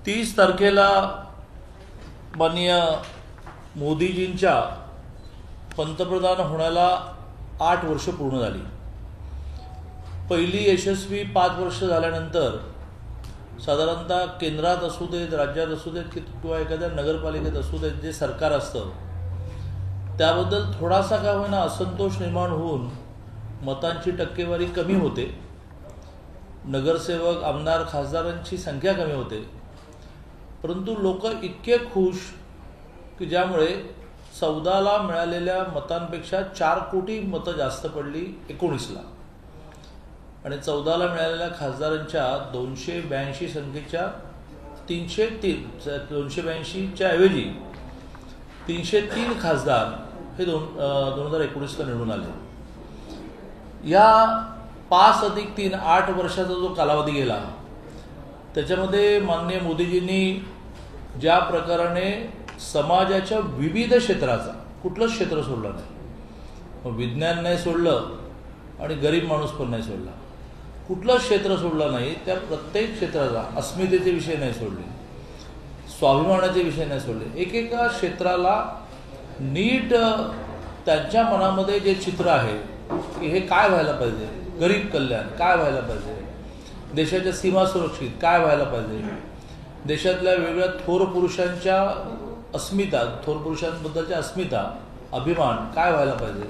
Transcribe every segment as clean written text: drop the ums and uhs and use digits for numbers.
30 तारखेला माननीय मोदीजींच्या पंतप्रधान होण्याला 8 वर्ष पूर्ण झाली। पहिली यशस्वी 5 वर्ष झाल्यानंतर साधारणतः केंद्रात असू देत, राज्यात असू देत किंवा एखाद्या नगरपालिकेत असू देत, जे सरकार असतं त्याबद्दल थोडासा का होईना असंतोष निर्माण होऊन मतांची टक्केवारी कमी होते, नगरसेवक, आमदार, खासदारांची संख्या कमी होते। परंतु लोक इतके खुश की ज्यामुळे 14ला मिळालेल्या मतांपेक्षा 4 कोटी मतं जास्त पडली 19ला, आणि 14ला मिळालेल्या खासदारांच्या 282 संख्येच्या 282च्या ऐवजी 303 खासदार हे 2019ला निवडून आले। या 5+3 8 वर्षाचा जो कालावधी गेला त्याच्यामध्ये माननीय मोदीजींनी ज्या प्रकाराने समाजाच्या विविध क्षेत्राचा कुठलंच क्षेत्र सोडलं नाही, विज्ञान नाही सोडलं आणि गरीब माणूस पण नाही सोडला, कुठलंच क्षेत्र सोडलं नाही, त्या प्रत्येक क्षेत्राचा अस्मितेचे विषय नाही सोडले, स्वाभिमानाचे विषय नाही सोडले, एकेका क्षेत्राला नीट त्यांच्या मनामध्ये जे चित्र आहे की हे काय व्हायला पाहिजे, गरीब कल्याण काय व्हायला पाहिजे, देशाच्या सीमा सुरक्षित काय व्हायला पाहिजे, देशातल्या वेगळ्या थोर पुरुषांच्या अस्मिता, थोर पुरुषांबद्दलच्या अस्मिता, अभिमान काय व्हायला पाहिजे,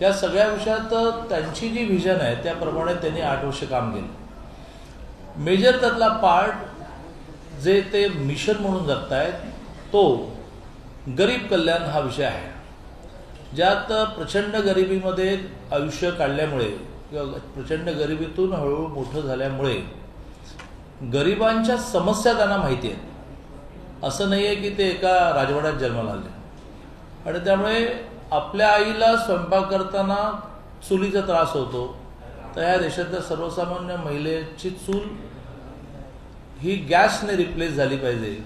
या सगळ्या विषयात त्यांची जी व्हिजन आहे त्याप्रमाणे त्यांनी 8 वर्ष काम केलं। मेजर त्यातला पार्ट जे ते मिशन म्हणून जगतायत तो गरीब कल्याण हा विषय आहे, ज्यात प्रचंड गरिबीमध्ये आयुष्य काढल्यामुळे किंवा प्रचंड गरिबीतून हळूहळू मोठं झाल्यामुळे गरिबांच्या समस्या त्यांना माहिती आहेत। असं नाही आहे की ते एका राजवाड्यात जन्माला आले आणि त्यामुळे आपल्या आईला स्वयंपाक करताना चुलीचा त्रास होतो, तर या देशातल्या सर्वसामान्य महिलेची चूल ही गॅसने रिप्लेस झाली पाहिजे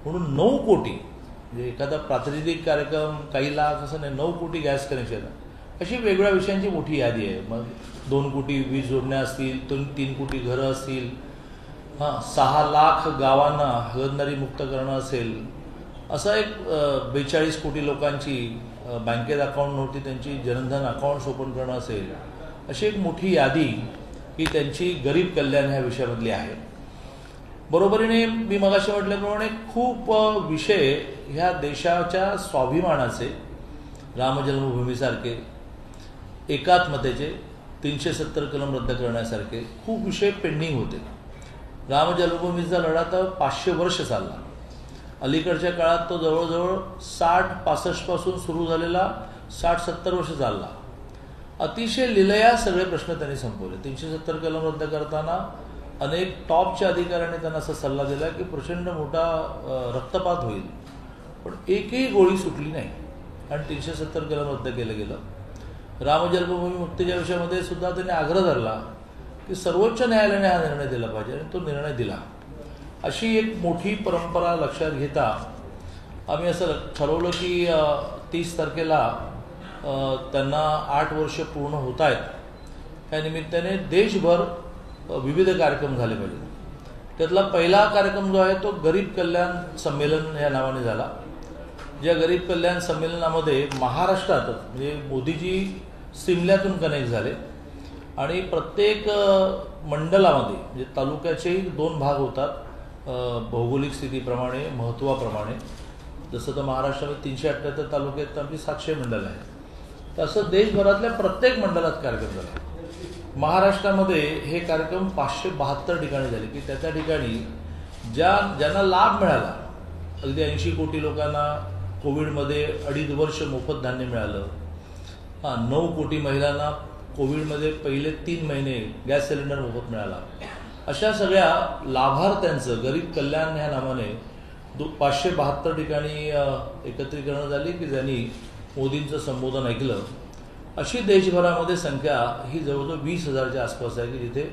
म्हणून 9 कोटी, म्हणजे एखादा प्रातिनिधिक कार्यक्रम काही लाख असं नाही, 9 कोटी गॅस कनेक्शन, अशी वेगवेगळ्या विषयांची मोठी यादी आहे। मग 2 कोटी वीज जोडण्या असतील, 3 कोटी घरं असतील, 6 लाख गावांना हागणदारी मुक्त करणं असेल, असा एक 42 कोटी लोकांची बँकेत अकाउंट नव्हती त्यांची जनधन अकाउंट्स ओपन करणं असेल, अशी एक मोठी यादी ही त्यांची गरीब कल्याण ह्या विषयामधली आहे। बरोबरीने मी मगाशी म्हटल्याप्रमाणे खूप विषय ह्या देशाच्या स्वाभिमानाचे, राम जन्मभूमीसारखे, एकात्मतेचे 370 कलम रद्द करण्यासारखे खूप विषय पेंडिंग होते। राम जन्मभूमीचा लढा तर 500 वर्ष चालला, अलीकडच्या काळात तो जवळजवळ 60-65 पासून सुरू झालेला 60-70 वर्ष चालला। अतिशय लिलया सगळे प्रश्न त्यांनी संपवले। 370 कलम रद्द करताना अनेक टॉपच्या अधिकाऱ्यांनी त्यांना असा सल्ला दिला की प्रचंड मोठा रक्तपात होईल, पण एकही गोळी सुटली नाही आणि 370 कलम रद्द केलं गेलं। राम जन्मभूमी मुक्तीच्या विषयामध्ये सुद्धा त्यांनी आग्रह धरला की सर्वोच्च न्यायालयाने हा निर्णय दिला पाहिजे आणि तो निर्णय दिला। अशी एक मोठी परंपरा लक्षात घेता आम्ही असं ठरवलं की 30 तारखेला त्यांना 8 वर्ष पूर्ण होत आहेत, त्या निमित्ताने देशभर विविध कार्यक्रम झाले पाहिजे। त्यातला पहिला कार्यक्रम जो आहे तो गरीब कल्याण संमेलन या नावाने झाला। ज्या गरीब कल्याण संमेलनामध्ये महाराष्ट्रात म्हणजे मोदीजी सिमल्यातून कनेक्ट झाले आणि प्रत्येक मंडलामध्ये म्हणजे तालुक्याचेही 2 भाग होतात, भौगोलिक स्थितीप्रमाणे, महत्त्वाप्रमाणे। जसं तर महाराष्ट्रामध्ये 378 तालुक्यात आमची 700 मंडलं आहेत, तसं देशभरातल्या प्रत्येक मंडलात कार्यक्रम झाले। महाराष्ट्रामध्ये हे कार्यक्रम 572 ठिकाणी झाले की त्या ठिकाणी ज्यांना लाभ मिळाला, अगदी 80 कोटी लोकांना कोविडमध्ये 2.5 वर्ष मोफत धान्य मिळालं, 9 कोटी महिलांना कोविडमध्ये पहिले 3 महिने गॅस सिलेंडर मोफत मिळाला, अशा सगळ्या लाभार्थ्यांचं गरीब कल्याण ह्या नावाने 572 ठिकाणी एकत्रीकरण झाली की ज्यांनी मोदींचं संबोधन ऐकलं। अशी देशभरामध्ये संख्या ही जवळजवळ 20,000च्या आसपास आहे की जिथे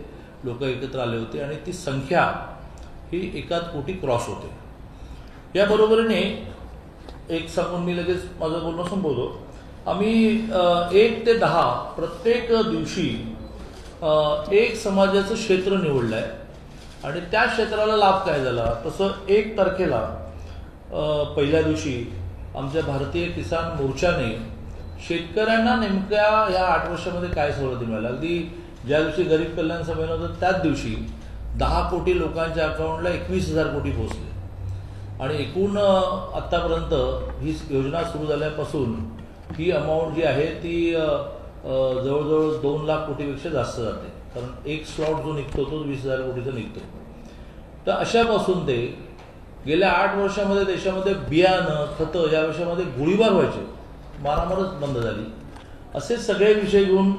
लोक एकत्र आले होते आणि ती संख्या ही 1 कोटी क्रॉस होते। याबरोबरीने एक सांगून मी लगेच माझं बोलणं संपवतो। आम्ही 1 ते 10 प्रत्येक दिवशी एक समाजाचं क्षेत्र निवडलं आहे आणि त्या क्षेत्राला लाभ काय झाला. तसं 1 तारखेला पहिल्या दिवशी आमच्या भारतीय किसान मोर्चाने शेतकऱ्यांना नेमक्या या 8 वर्षामध्ये काय सवलती मिळाल्या. अगदी ज्या दिवशी गरीब कल्याण सभेनं होतं त्याच दिवशी 10 कोटी लोकांच्या अकाउंटला 21,000 कोटी पोहोचले आणि एकूण आत्तापर्यंत ही योजना सुरू झाल्यापासून ही अमाऊंट जी आहे ती जवळजवळ 2 लाख कोटीपेक्षा जास्त जाते. कारण एक स्लॉट जो निघतो तो 20,000 कोटीचा निघतो. तर अशापासून ते गेल्या 8 वर्षामध्ये देशामध्ये बियाणं खतं या विषयामध्ये गोळीबार व्हायचे, मारामारच बंद झाली. असे सगळे विषय घेऊन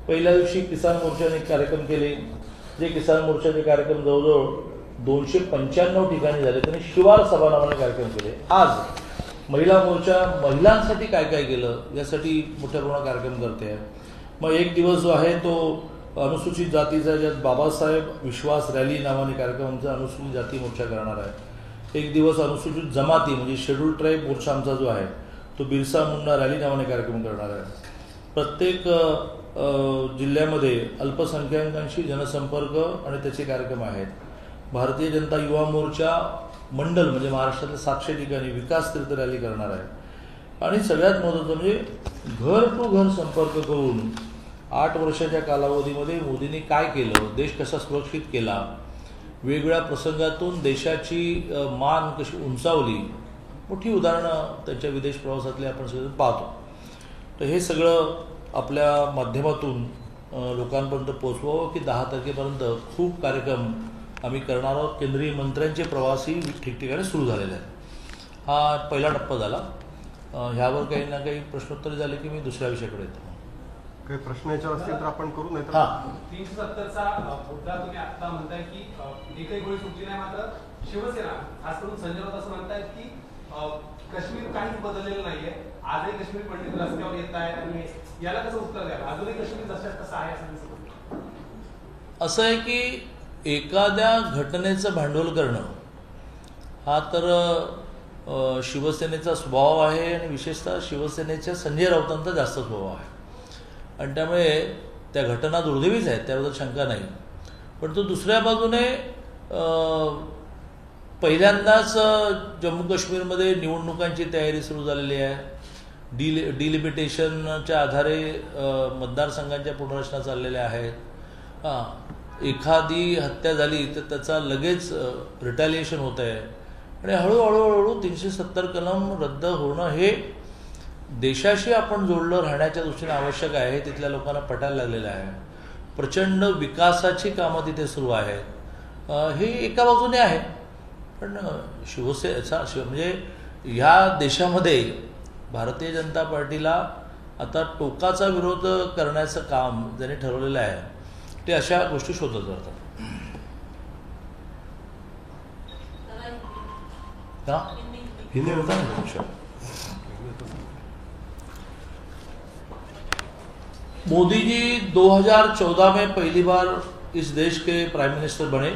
पहिल्या दिवशी किसान मोर्चाने कार्यक्रम केले. जे किसान मोर्चाचे कार्यक्रम जवळजवळ 295 ठिकाणी झाले. त्यांनी शिवार सभा नावाने कार्यक्रम केले. आज महिला मोर्चा महिलांसाठी काय काय केलं यासाठी मोठ्या प्रमाणात कार्यक्रम करते आहे. मग एक दिवस जो आहे तो अनुसूचित जातीचा, ज्यात बाबासाहेब विश्वास रॅली नावाने कार्यक्रम आमचा अनुसूचित जाती मोर्चा करणार आहे. एक दिवस अनुसूचित जमाती म्हणजे शेड्यूल ट्राईब मोर्चा आमचा जो आहे तो बिरसा मुंडा रॅली नावाने कार्यक्रम करणार आहे. प्रत्येक जिल्ह्यामध्ये अल्पसंख्याकांशी जनसंपर्क आणि त्याचे कार्यक्रम आहेत. भारतीय जनता युवा मोर्चा मंडल म्हणजे महाराष्ट्रातल्या 700 ठिकाणी विकास तीर्थ रॅली करणार आहे. आणि सगळ्यात महत्त्वाचं म्हणजे घर टू घर संपर्क करून 8 वर्षाच्या कालावधीमध्ये मोदींनी काय केलं, देश कसा सुरक्षित केला, वेगवेगळ्या प्रसंगातून देशाची मान कशी उंचावली, मोठी उदाहरणं त्यांच्या विदेश प्रवासातले आपण सगळं पाहतो. तर हे सगळं आपल्या माध्यमातून लोकांपर्यंत पोचवावं की 10 तारखेपर्यंत खूप कार्यक्रम आम्ही करणार आहोत. केंद्रीय मंत्र्यांचे प्रवासही ठिकठिकाणी सुरू झालेले आहेत. हा पहिला टप्पा झाला. ह्यावर काही ना काही प्रश्नोत्तरे झाले की मी दुसऱ्या विषयाकडे येतो. काही प्रश्न याच्यावर असतील तर आपण करू. नाही तर 370चा मुद्दा तुम्ही आता म्हणताय की एकही गोळी सुटली नाही. मात्र शिवसेना खास करून संजय राऊत असं म्हणतायत की काश्मीर काहीच बदललेलं नाहीये, आजही काश्मीर पंडित रस्त्यावर येत आहेत आणि याला कसं उत्तर द्यावं, अजूनही काश्मीर जशाच तसं आहे असं असं आहे की एखाद्या घटनेचं भांडवल करणं हा तर शिवसेनेचा स्वभाव आहे आणि विशेषतः शिवसेनेच्या संजय राऊतांचा जास्त स्वभाव आहे. आणि त्यामुळे त्या घटना दुर्दैवीच आहेत, त्याबद्दल शंका नाही. पण तो दुसऱ्या बाजूने पहिल्यांदाच जम्मू काश्मीरमध्ये निवडणुकांची तयारी सुरू झालेली आहे. डिलिमिटेशनच्या आधारे मतदारसंघांच्या पुनर्रचना चाललेल्या आहेत. एखादी हत्या झाली तर त्याचा लगेच रिटॅलिएशन होत आहे आणि हळूहळू 370 कलम रद्द होणं हे देशाशी आपण जोडलं राहण्याच्या दृष्टीने आवश्यक आहे. तिथल्या लोकांना पटायला लागलेलं आहे. प्रचंड विकासाची कामं तिथे सुरू आहेत. हे एका बाजूने आहे. पण म्हणजे ह्या देशामध्ये भारतीय जनता पार्टीला आता टोकाचा विरोध करण्याचं काम ज्यांनी ठरवलेलं आहे ते अशा गोष्टी शोधत जातात. हिंदी होता ना. मोदी जी 2014 में पहली बार इस देश के प्राइम मिनिस्टर बने.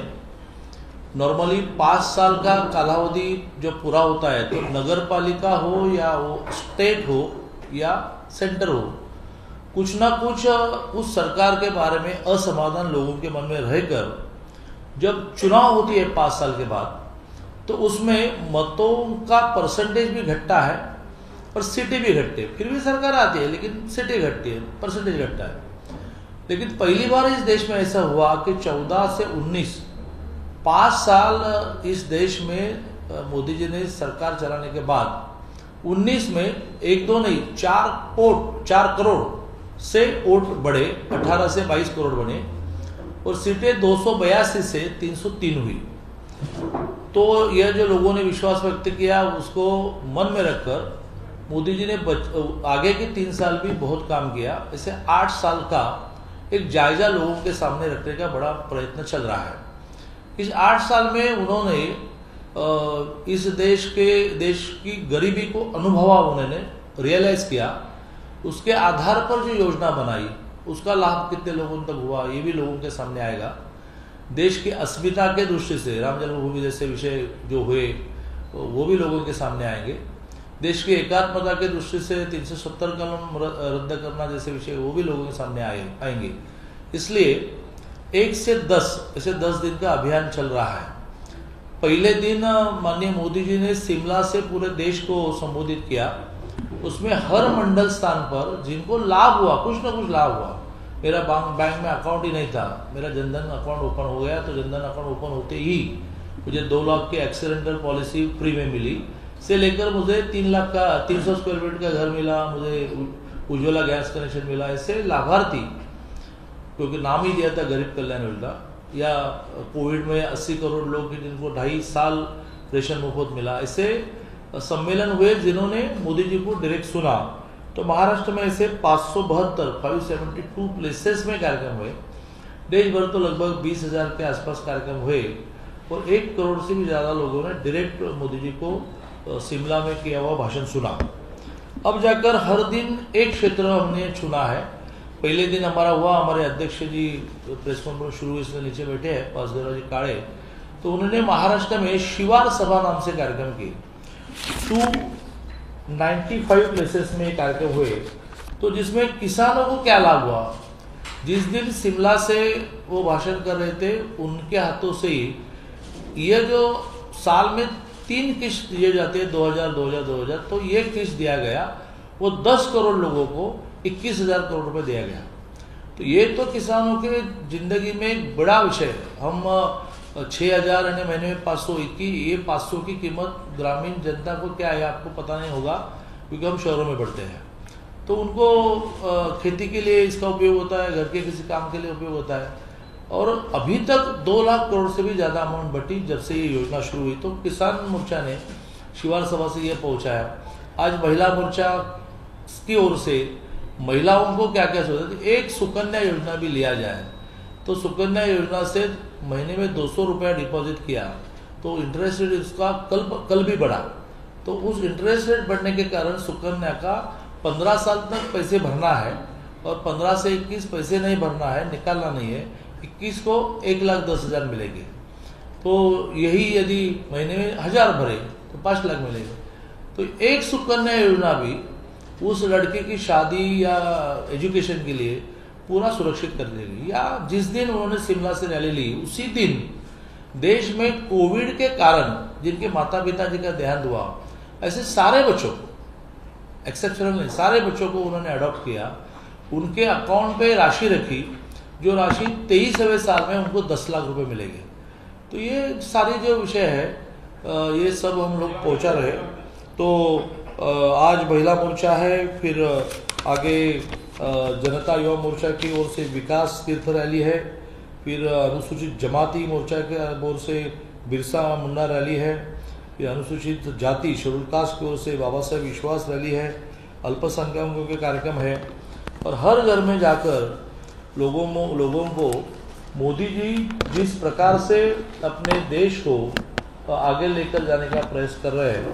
नॉर्मली 5 साल का कालावधि जब पूरा होता है तो नगर पालिका हो या वो स्टेट हो या सेंटर हो, कुछ ना कुछ उस सरकार के बारे में असमाधान लोगों के मन में रहकर जब चुनाव होती है 5 साल के बाद तो उसमें मतों का परसेंटेज भी घटता है और सीटें भी घटती है. फिर भी सरकार आती है लेकिन सीटें घटती है, परसेंटेज घटता है. लेकिन पहली बार इस देश में ऐसा हुआ कि 14 से 19 5 साल इस देश में मोदी जी ने सरकार चलाने के बाद 19 में 1-2 नहीं 4 करोड़ से वोट बढ़े, 18 से 22 करोड़ बने और सीटें 282 से 303 हुई. तो यह जो लोगों ने विश्वास व्यक्त किया उसको मन में रखकर मोदी जी ने आगे के 3 साल भी बहुत काम किया. इसे 8 साल का एक जायजा लोगों के सामने रखने का बड़ा प्रयत्न चल रहा है. इस 8 साल में उन्होंने इस देश की गरीबी को अनुभवा उन्होंने रियलाइज किया. उसके आधार पर जो योजना बनाई उसका लाभ कितने लोगों तक हुआ ये भी लोगों के सामने आएगा. देश की अस्मिता के दृष्टि से राम जन्मभूमि जैसे विषय जो हुए वो भी लोगों के सामने आएंगे. देश की एकात्मता के दृष्टि से 370 कलम रद्द करना जैसे विषय वो भी लोगों के सामने आएंगे. इसलिए 1 से 10 ऐसे 10 दिन का अभियान चल रहा है। पहले दिन माननीय मोदी जी ने शिमला से पूरे देश को संबोधित किया। उसमें हर मंडल स्थान पर जिनको लाभ हुआ, कुछ ना कुछ लाभ हुआ, मेरा बैंक में अकाउंट ही नहीं था, मेरा जनधन अकाउंट ओपन हो गया, तो जनधन अकाउंट ओपन होते ही मुझे 2 लाख की एक्सीडेंटल पॉलिसी फ्री में मिली, से लेकर मुझे 3 लाख का 300 स्क्वायर फीट का घर मिला, मुझे उज्ज्वला गैस कनेक्शन मिला। ऐसे लाभार्थी, क्योंकि नाम ही दिया था गरीब कल्याण योजना, या कोविड में 80 करोड़ लोग जिनको 2.5 साल रेशन मुफ्त मिला, ऐसे सम्मेलन हुए जिन्होंने मोदी जी को डायरेक्ट सुना। तो महाराष्ट्र में ऐसे 572 प्लेसेस में कार्यक्रम हुए। देश भर तो लगभग 20,000 के आसपास कार्यक्रम हुए और 1 करोड़ से भी ज़्यादा लोगों ने डायरेक्ट मोदी जी को शिमला में किया हुआ भाषण सुना। अब जाकर हर दिन एक क्षेत्र हमने चुना है। पहले दिन हमारा हुआ, हमारे अध्यक्ष जी प्रेस कॉन्फ्रेंस शुरू हुई, इसमें नीचे बैठे हैं वासुदेवराव जी काळे, तो उन्होंने महाराष्ट्र में शिवार सभा नाम से कार्यक्रम किए। 295 प्लेसेस में कार्यक्रम हुए, तो जिसमें किसानों को क्या लाभ हुआ। जिस दिन शिमला से वो भाषण कर रहे थे, उनके हाथों से ही ये जो साल में 3 किस्त दिए जाते हैं, 2000, तो ये किस्त दिया गया, वो 10 करोड़ लोगों को 21,000 करोड़ रुपए दिया गया। तो ये तो किसानों के जिंदगी में एक बड़ा विषय है। हम 6,000 यानी महीने में 500, ये 500 की कीमत ग्रामीण जनता को क्या है आपको पता नहीं होगा, क्योंकि हम शहरों में बढ़ते हैं। तो उनको खेती के लिए इसका उपयोग होता है, घर के किसी काम के लिए उपयोग होता है। और अभी तक 2 लाख करोड़ से भी ज़्यादा अमाउंट बटी जब से ये योजना शुरू हुई। तो किसान मोर्चा ने शिवार सभा से ये पहुँचाया। आज महिला मोर्चा की ओर से महिलाओं को क्या क्या सोचा कि एक सुकन्या योजना भी लिया जाए। तो सुकन्या योजना से महीने में 200 रुपया डिपॉजिट किया, तो इंटरेस्ट रेट इसका कल भी बढ़ा। तो उस इंटरेस्ट रेट बढ़ने के कारण सुकन्या का 15 साल तक पैसे भरना है, और 15 से 21 पैसे नहीं भरना है, निकालना नहीं है। 21 को 1,10,000 मिलेगी। तो यही यदि महीने में 1000 भरे तो 5 लाख मिलेगा। तो एक सुकन्या योजना भी उस लड़के की शादी या एजुकेशन के लिए पूरा सुरक्षित कर देगी। या जिस दिन उन्होंने शिमला से रैली ली, उसी दिन देश में कोविड के कारण जिनके माता पिता जी का देहांत हुआ, ऐसे सारे बच्चों को, एक्सेप्शनल नहीं, सारे बच्चों को उन्होंने अडॉप्ट किया, उनके अकाउंट पे राशि रखी, जो राशि 23वें साल में उनको 10 लाख रुपए मिलेंगे। तो ये सारी जो विषय है, ये सब हम लोग पहुंचा रहे। तो आज महिला मोर्चा है, फिर आगे जनता युवा मोर्चा की ओर से विकास तीर्थ रैली है, फिर अनुसूचित जमाती मोर्चा के ओर से बिरसा मुंडा रैली है, फिर अनुसूचित जाति शेड्यूल कास्ट की ओर से बाबा साहेब विश्वास रैली है, अल्पसंख्यकों के कार्यक्रम है। और हर घर में जाकर लोगों को मोदी जी जिस प्रकार से अपने देश को आगे लेकर जाने का प्रयास कर रहे हैं,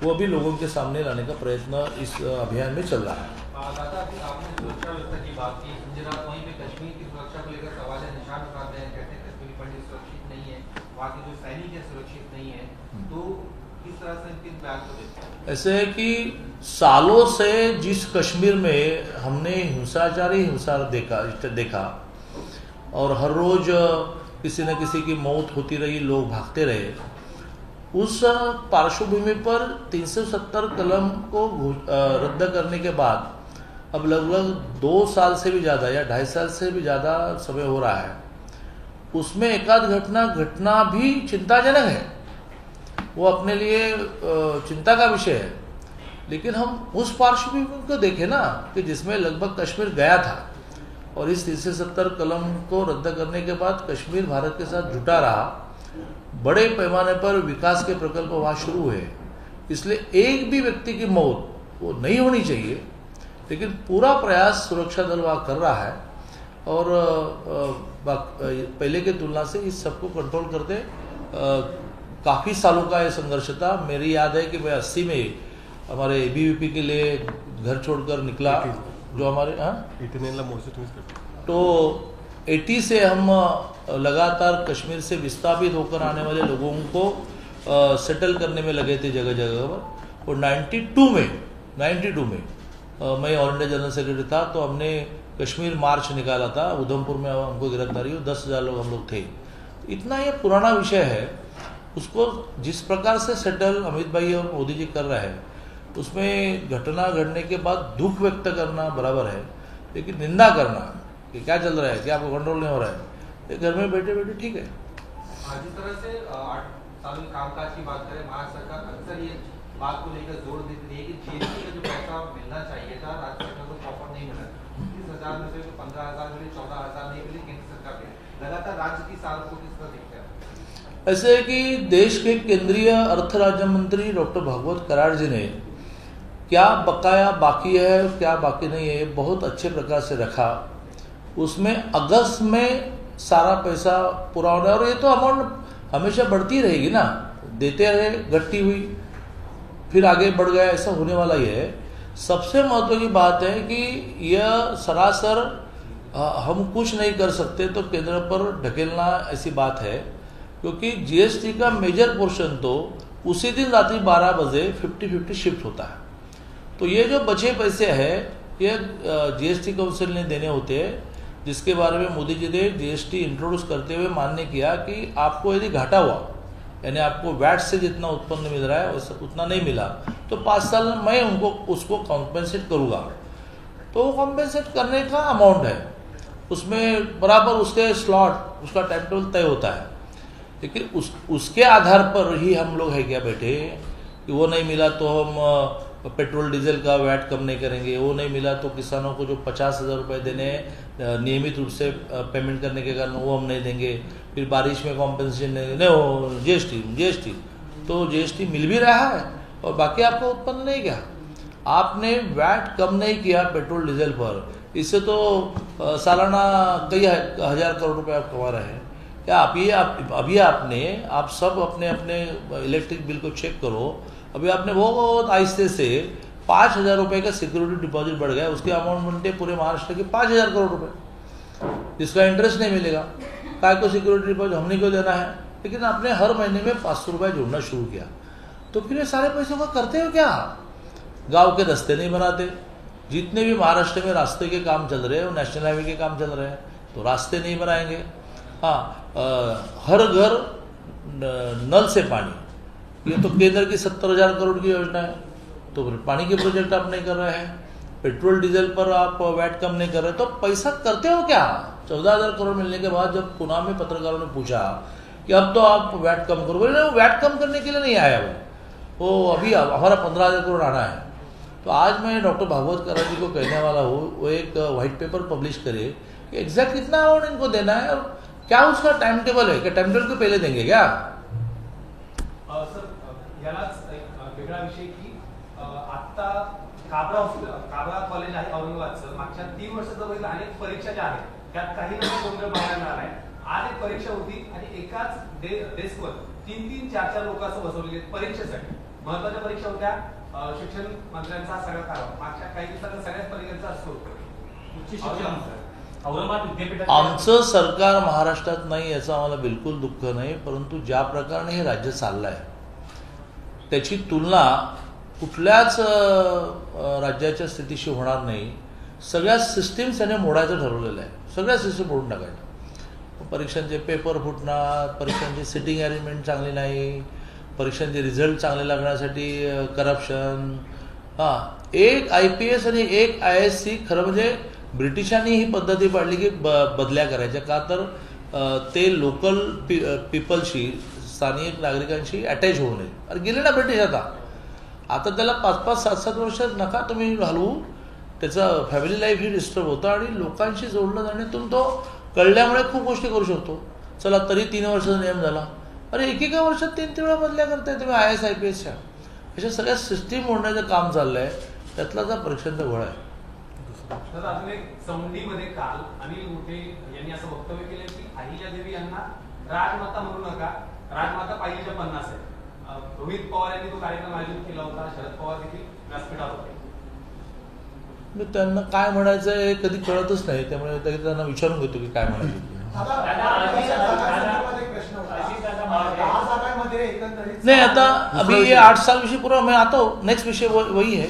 वो भी लोगों के सामने लाने का प्रयत्न इस अभियान में चल रहा है। दादा, आपने सुरक्षा व्यवस्था की बात की, संजय राउत वहीं पे कश्मीर की सुरक्षा को लेकर सवाल निशान उठाते हैं, कहते हैं कश्मीरी पंडित सुरक्षित नहीं है, वहाँ के जो सैनिक है सुरक्षित नहीं है। तो किस तरह से इनके बयान को देखते हैं? ऐसे है कि सालों से जिस कश्मीर में हमने हिंसा देखा और हर रोज किसी न किसी की मौत होती रही, लोग भागते रहे, उस पार्श्वभूमि पर 370 कलम को रद्द करने के बाद अब लगभग 2 साल से भी ज़्यादा या 2.5 साल से भी ज़्यादा समय हो रहा है। उसमें एकाध घटना भी चिंताजनक है, वो अपने लिए चिंता का विषय है। लेकिन हम उस पार्श्वभूमि को देखें ना, कि जिसमें लगभग कश्मीर गया था, और इस 370 कलम को रद्द करने के बाद कश्मीर भारत के साथ जुटा रहा, बड़े पैमाने पर विकास के प्रकल्प वहाँ शुरू हुए। इसलिए एक भी व्यक्ति की मौत वो नहीं होनी चाहिए, लेकिन पूरा प्रयास सुरक्षा दल वहाँ कर रहा है। और पहले की तुलना से इस सबको कंट्रोल करते काफ़ी सालों का ये संघर्ष था। मेरी याद है कि मैं 80 में हमारे ABVP के लिए घर छोड़कर निकला, जो हमारे तो 80 से हम लगातार कश्मीर से विस्थापित होकर आने वाले लोगों को सेटल करने में लगे थे जगह जगह पर। और 92 में मैं ऑल इंडिया जनरल सेक्रेटरी था, तो हमने कश्मीर मार्च निकाला था, उधमपुर में हमको गिरफ्तारी हुई, 10,000 लोग हम लोग थे। इतना ये पुराना विषय है, उसको जिस प्रकार से सेटल अमित भाई और मोदी जी कर रहे हैं, उसमें घटना घटने के बाद दुख व्यक्त करना बराबर है, लेकिन निंदा करना कि क्या चल रहा है, क्या आपको कंट्रोल नहीं हो रहा है, ये घर में बैठे बैठे ठीक है। जिस तरह से 8 साल में कामकाज की बात करें, महाराष्ट्र सरकार अक्सर ये बात को लेकर जोर देती है कि जीएसटी का जो पैसा मिलना चाहिए था राज्य सरकार को प्रॉपर नहीं मिला। 30,000 में से 15,000 मिले, 14,000 नहीं मिले केंद्र सरकार ने। लगातार राज्य की साल को किस तरह देखते हैं? ऐसे है कि देश के केंद्रीय अर्थ राज्य मंत्री डॉक्टर भागवत कराड़ जी ने क्या बकाया बाकी है क्या बाकी नहीं है बहुत अच्छे प्रकार से रखा। उसमें अगस्त में सारा पैसा पूरा होना है, और ये तो अमाउंट हमेशा बढ़ती रहेगी ना, देते रहे, घटती हुई फिर आगे बढ़ गया, ऐसा होने वाला ही है। सबसे महत्व की बात है कि यह सरासर हम कुछ नहीं कर सकते तो केंद्र पर ढकेलना ऐसी बात है, क्योंकि जीएसटी का मेजर पोर्शन तो उसी दिन रात्रि 12 बजे 50-50 शिफ्ट होता है। तो ये जो बचे पैसे हैं ये जीएसटी काउंसिल ने देने होते हैं, जिसके बारे में मोदी जी ने जीएसटी इंट्रोड्यूस करते हुए मान्य किया कि आपको यदि घाटा हुआ, यानी आपको वैट से जितना उत्पन्न मिल रहा है उतना नहीं मिला, तो 5 साल मैं उनको उसको कॉम्पेंसेट करूँगा। तो वो कॉम्पेंसेट करने का अमाउंट है, उसमें बराबर उसके स्लॉट, उसका टाइम टेबल तय होता है। लेकिन उसके आधार पर ही हम लोग है क्या बैठे कि वो नहीं मिला तो हम पेट्रोल डीजल का वैट कम नहीं करेंगे, वो नहीं मिला तो किसानों को जो 50,000 रुपये देने नियमित रूप से पेमेंट करने के कारण वो हम नहीं देंगे, फिर बारिश में कॉम्पेंसेशन नहीं हो, जीएसटी तो जीएसटी मिल भी रहा है और बाकी आपको उत्पन्न नहीं किया। आपने वैट कम नहीं किया पेट्रोल डीजल पर, इससे तो सालाना कई हजार करोड़ रुपए आप कमा रहे हैं। क्या अभी आप सब अपने अपने इलेक्ट्रिक बिल को चेक करो, अभी आपने बहुत आहिस्ते से 5,000 रुपये का सिक्योरिटी डिपॉजिट बढ़ गया, उसके अमाउंट बनते पूरे महाराष्ट्र के 5,000 करोड़ रुपए, जिसका इंटरेस्ट नहीं मिलेगा। काय को सिक्योरिटी डिपॉजिट हमने क्यों देना है, लेकिन आपने हर महीने में 500 रुपये जोड़ना शुरू किया। तो फिर ये सारे पैसों का करते हो क्या? गाँव के रास्ते नहीं बनाते, जितने भी महाराष्ट्र में रास्ते के काम चल रहे हैं वो नेशनल हाईवे के काम चल रहे हैं, तो रास्ते नहीं बनाएंगे। हाँ, हर घर नल से पानी, ये तो केंद्र की 70,000 करोड़ की योजना है, तो फिर पानी के प्रोजेक्ट आप नहीं कर रहे हैं। पेट्रोल डीजल पर आप वैट कम नहीं कर रहे, तो पैसा करते हो क्या? 14,000 करोड़ मिलने के बाद जब पुणे में पत्रकारों ने पूछा कि अब तो आप वैट कम करो, बोले वो वैट कम करने के लिए नहीं आया वो अभी हमारा 15,000 करोड़ आना है। तो आज मैं डॉक्टर भागवत कराड़ जी को कहने वाला हूँ, वो एक व्हाइट पेपर पब्लिश करे कि एग्जैक्ट कितना अमाउंट इनको देना है और क्या उसका टाइम टेबल है, क्या टाइम टेबल को पहले देंगे क्या? सर, यालाच एक वेगळा विषय की आता काबरा कॉलेज आहे औरंगाबादचं, मागच्या 3 वर्षाचं बघितलं अनेक परीक्षा ज्या आहेत त्यात काही ना गोंधळ बघायला मिळाला आहे। आज एक परीक्षा होती आणि एकाच डेस्कवर 3-3, 4-4 लोक असं बसवलेले परीक्षेसाठी। महत्त्वाच्या परीक्षा होत्या, शिक्षण मंत्र्यांचा सगळा कारभार मागच्या काही दिवसात सगळ्याच परीक्षांचा असतो उच्च शिक्षण औरंगाबाद विद्यापीठात आमचं सरकार महाराष्ट्रात नाही याचं आम्हाला बिलकुल दुःख नाही, परंतु ज्या प्रकारे हे राज्य चाललं आहे त्याची तुलना कुठल्याच राज्याच्या स्थितीशी होणार नाही। सगळ्या सिस्टीम्स त्याने मोडायचं ठरवलेलं आहे, सगळ्या सिस्टीम मोडून टाकायच्या। परीक्षांचे पेपर फुटणार, परीक्षांची सिटिंग अरेंजमेंट चांगली नाही, परीक्षांचे रिझल्ट चांगले लागण्यासाठी करप्शन। हां, एक IPS आणि एक ISC खरं म्हणजे ब्रिटिशांनी ही पद्धती पाडली की बदल्या करायच्या, का तर ते लोकल पीपलशी, स्थानिक नागरिकांशी अटॅच होऊ नये। अरे गेले ना ब्रिटिश, आता त्याला 5-5, 7-7 वर्ष नका तुम्ही घालवू, त्याचं फॅमिली लाईफ ही डिस्टर्ब होतं आणि लोकांशी जोडलं जाण्यातून तो कळल्यामुळे खूप गोष्टी करू शकतो। चला तरी 3 वर्षाचा नियम झाला, अरे एकेका वर्षात 3 वेळा बदल्या करताय तुम्ही IAS IPSच्या। अशा सगळ्या सिस्टीम मोडण्याचं काम चाललंय, त्यातलाच परीक्षांचा घोळा आहे। तर अजून एक सौंदीमध्ये काल अनिल मोठे यांनी असं वक्तव्य केलं की अहिल्यादेवी यांना राजमाता म्हणू नका, राजमाता पाहिजेच्या 50 आहे। रोहित पवार यांनी तो कार्यक्रम आयोजित केला होता, शरद पवार देखील व्यासपीठावर होते। मी त्यांना काय म्हणायचं हे कधी कळतच नाही, त्यामुळे त्यांना विचारून घेतो की काय म्हणायचं। नहीं, आता अभी ये 8 साल विषय पूरा, मैं आता हूँ, नेक्स्ट विषय वही है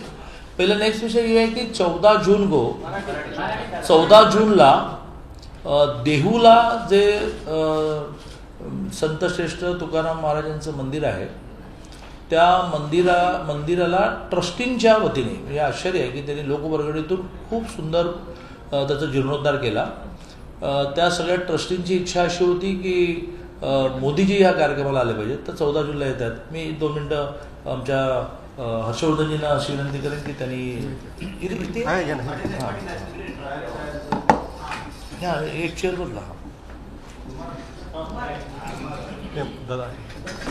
पहिला नेक्स्ट विषय हे आहे की 14 जून को 14 जूनला देहूला जे संत श्रेष्ठ तुकाराम महाराजांचं मंदिर आहे त्या मंदिराला ट्रस्टींच्या वतीने म्हणजे आश्चर्य आहे की त्यांनी लोकवर्गणीतून खूप सुंदर त्याचा जीर्णोद्धार केला. त्या सगळ्या ट्रस्टींची इच्छा अशी होती की मोदीजी या कार्यक्रमाला आले पाहिजेत, तर 14 जूनला येत आहेत. मी 2 मिनटं आमच्या हर्षवर्धनजींना अशी विनंती करेन की त्यांनी एक चेअर बदला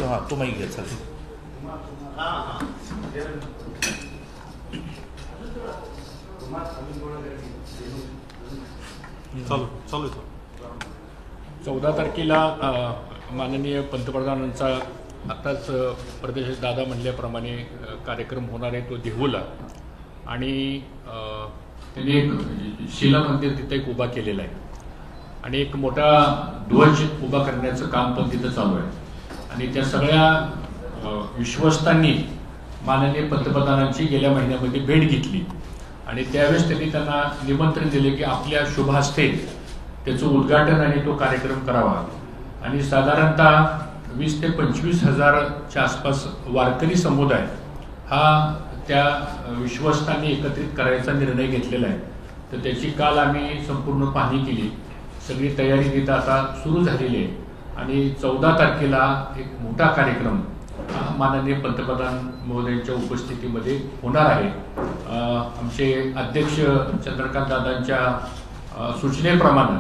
हां तो माहीत घ्या चालेल. चालू 14 तारखेला माननीय पंतप्रधानांचा आताच प्रदेश दादा म्हणल्याप्रमाणे कार्यक्रम होणार आहे तो देहूला. आणि त्यांनी एक शिला मंदिर तिथे एक उभा केलेला आहे आणि एक मोठा ध्वज उभा करण्याचं काम पण तिथं चालू आहे. आणि त्या सगळ्या विश्वस्तांनी माननीय पंतप्रधानांची गेल्या महिन्यामध्ये भेट घेतली आणि त्यावेळेस त्यांनी त्यांना निमंत्रण दिले की आपल्या शुभ हस्ते त्याचं उद्घाटन आणि तो कार्यक्रम करावा. आणि साधारणतः 20 ते 25 हजारच्या आसपास वारकरी समुदाय हा त्या विश्वस्तांनी एकत्रित करायचा निर्णय घेतलेला आहे. तर त्याची काल आम्ही संपूर्ण पाहणी केली. सगळी तयारी तिथं आता सुरू झालेली आहे आणि 14 तारखेला एक मोठा कार्यक्रम माननीय पंतप्रधान महोदयांच्या उपस्थितीमध्ये होणार आहे. आमचे अध्यक्ष चंद्रकांत दादांच्या सूचनेप्रमाणे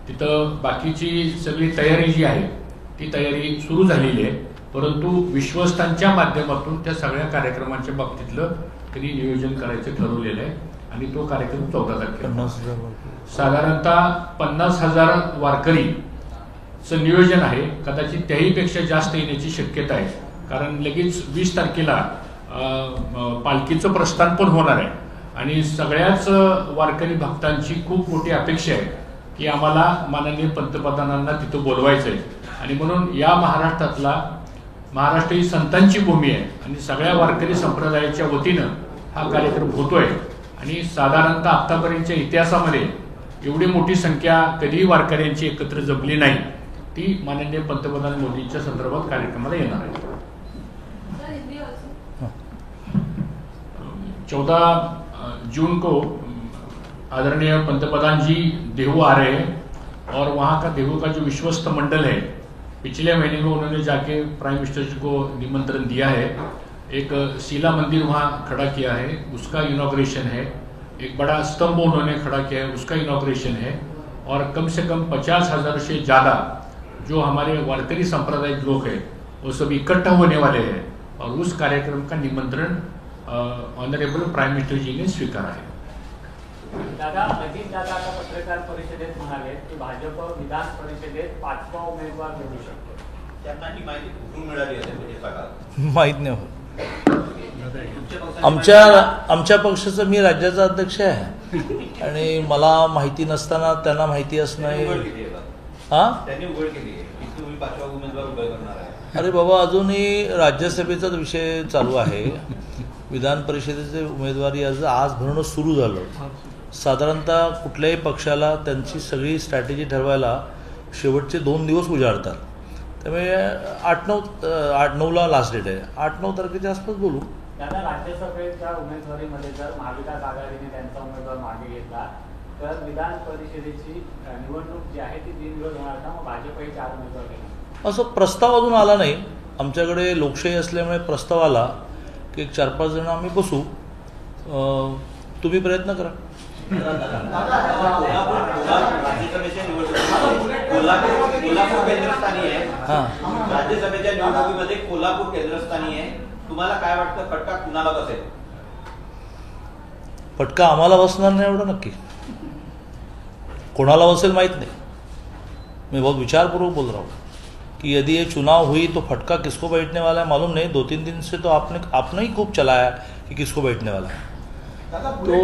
तिथं बाकीची सगळी तयारी जी आहे ती तयारी सुरू झालेली आहे. परंतु विश्वस्तांच्या माध्यमातून त्या सगळ्या कार्यक्रमांच्या बाबतीतलं त्यांनी नियोजन करायचं ठरवलेलं आहे आणि तो कार्यक्रम 14 तारखेला साधारणतः 50,000 वारकरीचं नियोजन आहे. कदाचित त्याहीपेक्षा जास्त येण्याची शक्यता आहे कारण लगेच 20 तारखेला पालखीचं प्रस्थान पण होणार आहे आणि सगळ्याच वारकरी भक्तांची खूप मोठी अपेक्षा आहे की आम्हाला माननीय पंतप्रधानांना तिथं बोलवायचं आहे. आणि म्हणून या महाराष्ट्रातला महाराष्ट्र ही संतांची भूमी आहे आणि सगळ्या वारकरी संप्रदायाच्या वतीनं हा कार्यक्रम होतोय. आणि साधारणतः आतापर्यंतच्या इतिहासामध्ये एवढी मोठी संख्या कधीही वारकऱ्यांची एकत्र जमली नाही. ती माननीय पंतप्रधान मोदींच्या संदर्भात कार्यक्रमाला येणार आहे. 14 जून को आदरणीय पंतप्रधान जी देहू आ रहे हैं और वहाँ का देहू का जो विश्वस्त मंडल है पिछले महीने में उन्होंने जाके प्राइम मिनिस्टर जी को निमंत्रण दिया है. एक शिला मंदिर वहाँ खड़ा किया है, उसका इनॉग्रेशन है. एक बड़ा स्तंभ उन्होंने खड़ा किया है, उसका इनॉग्रेशन है. और कम से कम 50,000 से ज़्यादा जो हमारे वारकरी सांप्रदायिक लोग हैं वो सब इकट्ठा होने वाले हैं और उस कार्यक्रम का निमंत्रण ऑनरेबल प्राइम मिनिस्टर जी ने स्वीकारा है. दादा अजित दादा आता पत्रकार परिषदेत म्हणाले की भाजप विधान परिषदेत 5वा उमेदवार निवडू शकतो. त्यांना ही माहिती कुठून मिळाली असेल म्हणजे सांगा. माहीत नाही. आमच्या पक्षाचं मी राज्याचा अध्यक्ष आहे आणि मला माहिती नसताना त्यांना माहिती असणं हां त्यांनी उघड केली आहे की तुम्ही 5वा उमेदवार उभा करणार आहे. अरे बाबा अजूनही राज्यसभेचाच विषय चालू आहे. विधान परिषदेचे उमेदवारी आज भरणं सुरू झालं. साधारणतः कुठल्याही पक्षाला त्यांची सगळी स्ट्रॅटेजी ठरवायला शेवटचे 2 दिवस उजाडतात. त्यामुळे 8-9ला लास्ट डेट आहे. 8-9 तारखेच्या आसपास बोलू. दादा राज्यसभेच्या उमेदवारीमध्ये जर महाविकास आघाडीने त्यांचा उमेदवार मागे घेतला तर विधान परिषदेची निवडणूक जी आहे ती बिनविरोध होणार का? मग भाजपही 4 उमेदवार घेणार असं प्रस्ताव अजून आला नाही. आमच्याकडे लोकशाही असल्यामुळे प्रस्ताव आला की 4-5 जण आम्ही बसू. तुम्ही प्रयत्न करा. राज्यसभेच्या कोल्हापूर केंद्रस्थानी आहे. राज्यसभेच्या निवडणुकीमध्ये कोल्हापूर केंद्रस्थानी आहे. तुम्हाला काय वाटतं फटका कुणाला बसेल? फटका आम्हाला बसणार नाही एवढं नक्की. कोणाला बसेल माहीत नहीं. मैं बहुत विचारपूर्वक बोल रहा हूँ कि यदि ये चुनाव हुई तो फटका किसको बैठने वाला है मालूम नहीं. 2-3 दिन से तो आपने ही खूब चलाया कि किसको बैठने वाला है. तो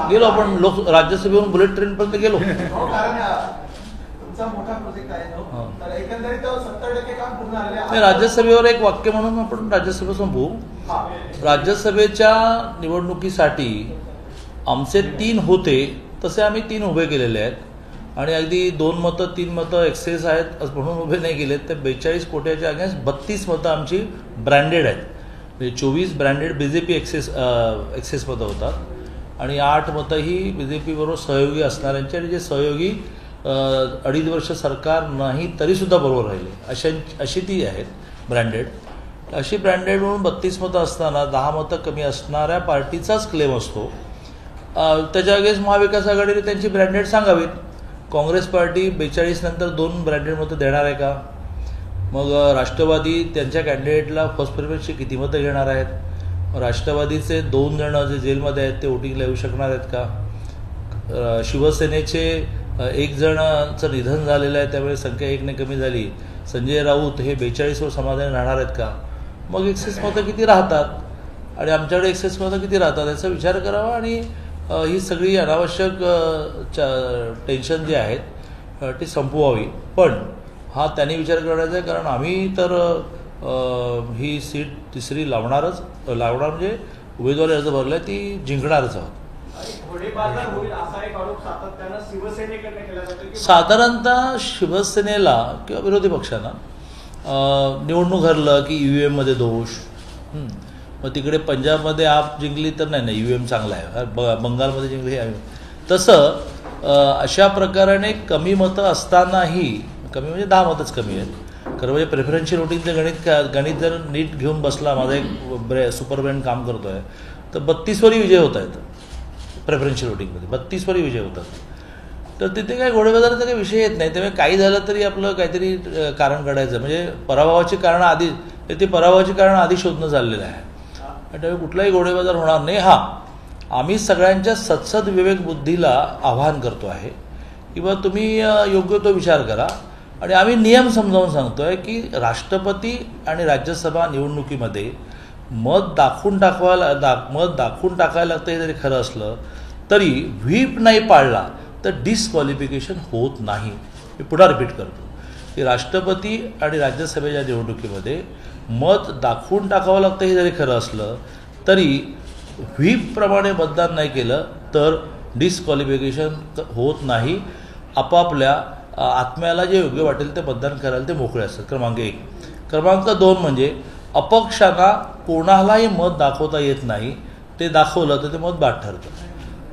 गेलो आपण राज्यसभेवरून बुलेट ट्रेन पर्यंत गेलो. राज्यसभेवर एक वाक्य म्हणून आपण राज्यसभा संपवू. राज्यसभेच्या निवडणुकीसाठी आमचे 3 होते, तसे आम्ही 3 उभे केलेले आहेत आणि अगदी 2 मतं 3 मतं एक्सेस आहेत म्हणून उभे नाही केलेत. ते 42 कोट्याच्या अगेन्स्ट 32 मतं आमची ब्रँडेड आहेत. म्हणजे 24 ब्रँडेड BJP एक्सेस मतं होतात आणि 8 मतं ही BJP बरोबर सहयोगी असणाऱ्यांची, आणि जे सहयोगी 2.5 वर्ष सरकार नाही तरीसुद्धा बरोबर राहिले अशी ती आहेत ब्रँडेड. अशी ब्रँडेड म्हणून 32 मतं असताना 10 मतं कमी असणाऱ्या पार्टीचाच क्लेम असतो. त्याच्या अगेन्स्ट महाविकास आघाडीने त्यांची ब्रँडेड सांगावीत. काँग्रेस पार्टी 42 नंतर 2 ब्रँडेड मतं देणार आहे का? मग राष्ट्रवादी त्यांच्या कॅन्डिडेटला फर्स्ट प्रेफरन्सची किती मतं घेणार आहेत? राष्ट्रवादीचे 2 जण जे जेलमध्ये आहेत ते वोटिंगला येऊ शकणार आहेत का? शिवसेनेचे 1 जणांचं निधन झालेलं आहे, त्यामुळे संख्या 1ने कमी झाली. संजय राऊत हे 42वर समाधानी राहणार आहेत का? मग एक्सेस मतं किती राहतात आणि आमच्याकडे एक्सेस मतं किती राहतात याचा विचार करावा आणि ही सगळी अनावश्यक टेन्शन जी आहेत ती संपवावी. पण हा त्यांनी विचार करायचा आहे, कारण आम्ही तर ही सीट 3री लावणार म्हणजे उमेदवारी अर्ज भरला आहे ती जिंकणारच आहोत. साधारणतः शिवसेनेला किंवा विरोधी पक्षांना निवडणूक हरलं की EVM मध्ये दोष. मग तिकडे पंजाबमध्ये आप जिंकली तर नाही EVM चांगला आहे, बंगालमध्ये जिंकली आहे. तसं अशा प्रकाराने कमी मतं असतानाही, कमी म्हणजे 10 मतच कमी आहेत, खरं म्हणजे प्रेफरन्शियल वोटिंगचं गणित जर नीट घेऊन बसला, माझा एक सुपर ब्रँड काम करतो आहे, तर 32वरही विजय होत आहेत. प्रेफरन्शियल वोटिंगमध्ये 32वरही विजय होतात. तर तिथे काही घोडेबाजाराचा काही विषय येत नाही. त्यामुळे काही झालं तरी आपलं काहीतरी कारण काढायचं, म्हणजे पराभवाची कारणं आधी, ते पराभवाची कारणं आधी शोधणं चाललेलं आहे. त्यामुळे कुठलाही घोडेबाजार होणार नाही. आम्ही सगळ्यांच्या सत्सद विवेक बुद्धीला आवाहन करतो आहे की बा तुम्ही योग्य तो विचार करा. आणि आम्ही नियम समजावून सांगतो आहे की राष्ट्रपती आणि राज्यसभा निवडणुकीमध्ये मत दाखवून टाकायला लागतं. हे जरी खरं असलं तरी व्हीप नाही पाळला तर डिस्क्वालिफिकेशन होत नाही. मी पुन्हा रिपीट करतो की राष्ट्रपती आणि राज्यसभेच्या निवडणुकीमध्ये मत दाखवून टाकावं लागतं. हे जरी खरं असलं तरी व्हीपप्रमाणे मतदान नाही केलं तर डिस्क्वालिफिकेशन होत नाही. आपापल्या आत्म्याला जे योग्य वाटेल ते मतदान करायला ते मोकळे असतात. क्रमांक 1. क्रमांक 2 म्हणजे अपक्षांना कोणालाही मत दाखवता येत नाही. ते दाखवलं तर ते मत बाद ठरतं.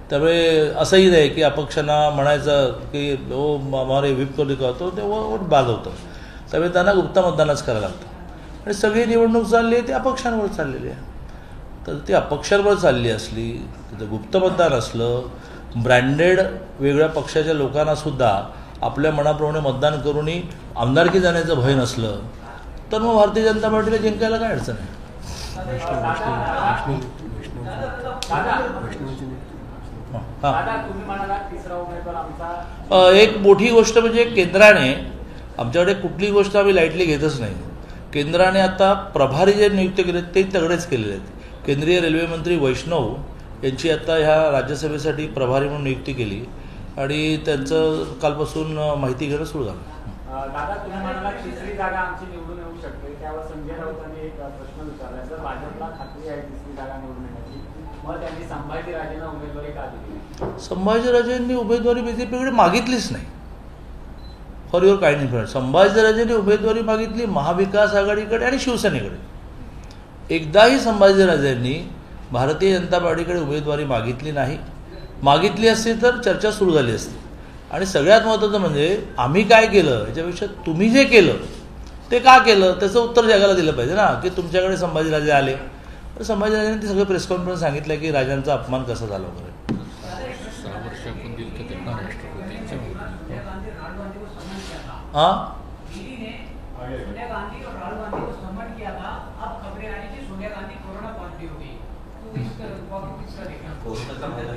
त्यामुळे असंही नाही की अपक्षांना म्हणायचं की हमारे व्हीप करू का, तो ते वोट बाद होतं. त्यामुळे त्यांना गुप्त मतदानच करावं लागतं. आणि सगळी निवडणूक चालली आहे ती अपक्षांवर चाललेली आहे. तर ती अपक्षांवर चालली असली, तिथं गुप्त मतदान असलं, ब्रँडेड वेगळ्या पक्षाच्या लोकांनासुद्धा आपल्या मनाप्रमाणे मतदान करूनही आमदारकी जाण्याचं भय नसलं तर मग भारतीय जनता पार्टीला जिंकायला काय अडचण आहे? एक मोठी गोष्ट म्हणजे केंद्राने, आमच्याकडे कुठली गोष्ट आम्ही लाईटली घेतच नाही. केंद्राने आता प्रभारी जे नियुक्त केले ते तगडेच केलेले आहेत. केंद्रीय रेल्वे मंत्री वैष्णव यांची आता ह्या राज्यसभेसाठी प्रभारी म्हणून नियुक्ती केली आणि त्यांचं कालपासून माहिती घेणं सुरू झालं. दादा, तुम्ही म्हणाला 3री जागा आमची निवडून येऊ शकते, त्यावर संजय राऊतांनी एक प्रश्न विचारला. जर भाजपला खात्री आहे 3री जागा निवडून येण्याची, मग त्यांनी संभाजीराजेंना उमेदवारी का दिली? संभाजीराजेंनी उमेदवारी BJPकडे मागितलीच नाही. फॉर युअर काइंड इन्फॉर्मेशन, संभाजीराजेंनी उमेदवारी मागितली महाविकास आघाडीकडे आणि शिवसेनेकडे. एकदाही संभाजीराजेंनी भारतीय जनता पार्टीकडे उमेदवारी मागितली नाही. मागितली असती तर चर्चा सुरू झाली असती. आणि सगळ्यात महत्त्वाचं म्हणजे आम्ही काय केलं याच्यापेक्षा तुम्ही जे केलं ते का केलं त्याचं उत्तर जगाला दिलं पाहिजे ना. की तुमच्याकडे संभाजीराजे आले तर संभाजीराजेंनी ते सगळं प्रेस कॉन्फरन्स सांगितलं की राजांचा अपमान कसा झाला वगैरे. 6 वर्षापूर्वी दिलं तर त्यांना राष्ट्रपतींच्या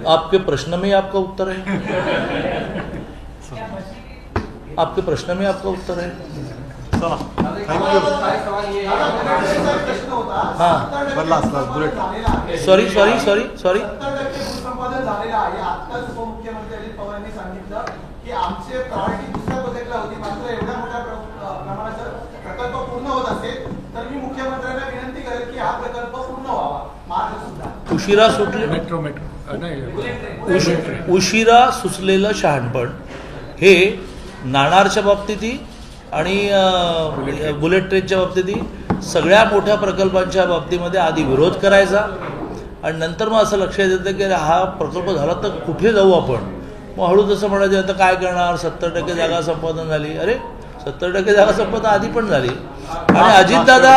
आपके प्रश्न में आपका उत्तर है. आपके प्रश्न में आपका उत्तर है. चला, सॉरी संपादन झालेलं आहे. आत्ताच उपमुख्यमंत्री अजित पवार यांनी सांगितलं की आमचे प्रायोरिटी दुसऱ्या प्रोजेक्टला होती, मात्र एवढ्या मोठ्या प्रमाणात जर प्रकल्प पूर्ण होत असेल तर मी मुख्यमंत्र्यांना विनंती करेल की हा प्रकल्प पूर्ण उशिरा सुटले मेट्रो नाही उशिरा सुचलेलं शहाणपण हे नाणारच्या बाबतीतही आणि बुलेट ट्रेनच्या बाबतीतही सगळ्या मोठ्या प्रकल्पांच्या बाबतीमध्ये आधी विरोध करायचा आणि नंतर मग असं लक्षात येतं की हा प्रकल्प झाला तर कुठे जाऊ आपण, मग हळू जसं म्हणायचं आता काय करणार, 70% जागा संपादन झाली. अरे 70% जागा संपादन आधी पण झाली आणि अजितदादा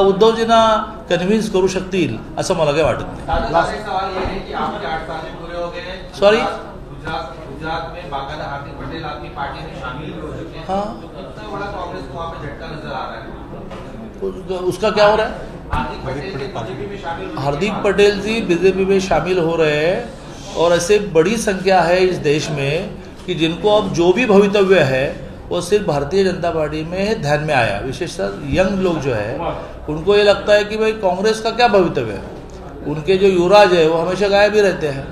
उद्धवजींना कन्व्हिन्स करू शकतील असं मला काही वाटत नाही. सवाल ये है कि आपके 8 साल पूरे हो गए हैं. Sorry? गुजरात में बाकायदा हार्दिक पटेल आपकी पार्टी में शामिल हो चुके हैं. हाँ. तो कितना बड़ा कांग्रेस को वहाँ पे झटका नजर आ रहा है. उसका क्या हो रहा है? हार्दिक पटेल के बीजेपी में शामिल. हार्दिक पटेल जी बीजेपी में शामिल हो रहे हैं और ऐसे बड़ी संख्या है इस देश में कि जिनको अब जो भी भवितव्य है वो सिर्फ भारतीय जनता पार्टी में ध्यान में आया. विशेषतः यंग लोग जो है उनको ये लगता है कि भाई कांग्रेस का क्या भवितव्य है. उनके जो युवराज है वो हमेशा गायब ही रहते हैं,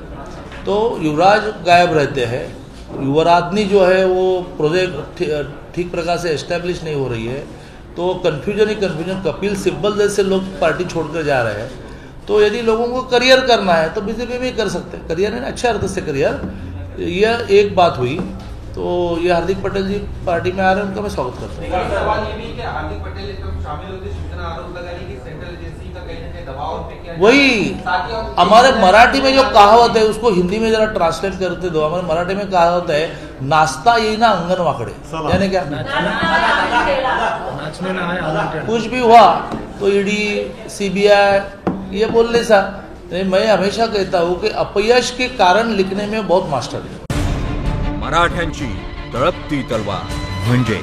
तो युवराज गायब रहते हैं, युवराजनी जो है वो प्रोजेक्ट ठीक प्रकार से एस्टेब्लिश नहीं हो रही है, तो कन्फ्यूजन ही कन्फ्यूजन. कपिल सिब्बल जैसे लोग पार्टी छोड़कर जा रहे हैं. तो यदि लोगों को करियर करना है तो बीजेपी में कर सकते हैं. करियर है ना, अच्छे अर्थ से करियर. यह एक बात हुई. तो ये हार्दिक पटेल जी पार्टी में आ रहे हैं, उनका मैं स्वागत करता हूँ. सवाल ये भी कि हार्दिक पटेल एकदम शामिल होते शिवसेना आरोप लगा रही है कि सेंट्रल एजेंसी का कहीं ना कहीं दबाव पे किया. वही हमारे मराठी में जो कहावत है उसको हिंदी में जरा ट्रांसलेट करते दो. हमारे मराठी में कहावत है नाचता येईना अंगण वाकडे, यानी क्या कुछ भी हुआ तो ईडी सीबीआई ये बोलने सा. मैं हमेशा कहता हूँ कि अपयश के कारण लिखने में बहुत मास्टर है. मराठ्यांची तळपती तलवार म्हणजे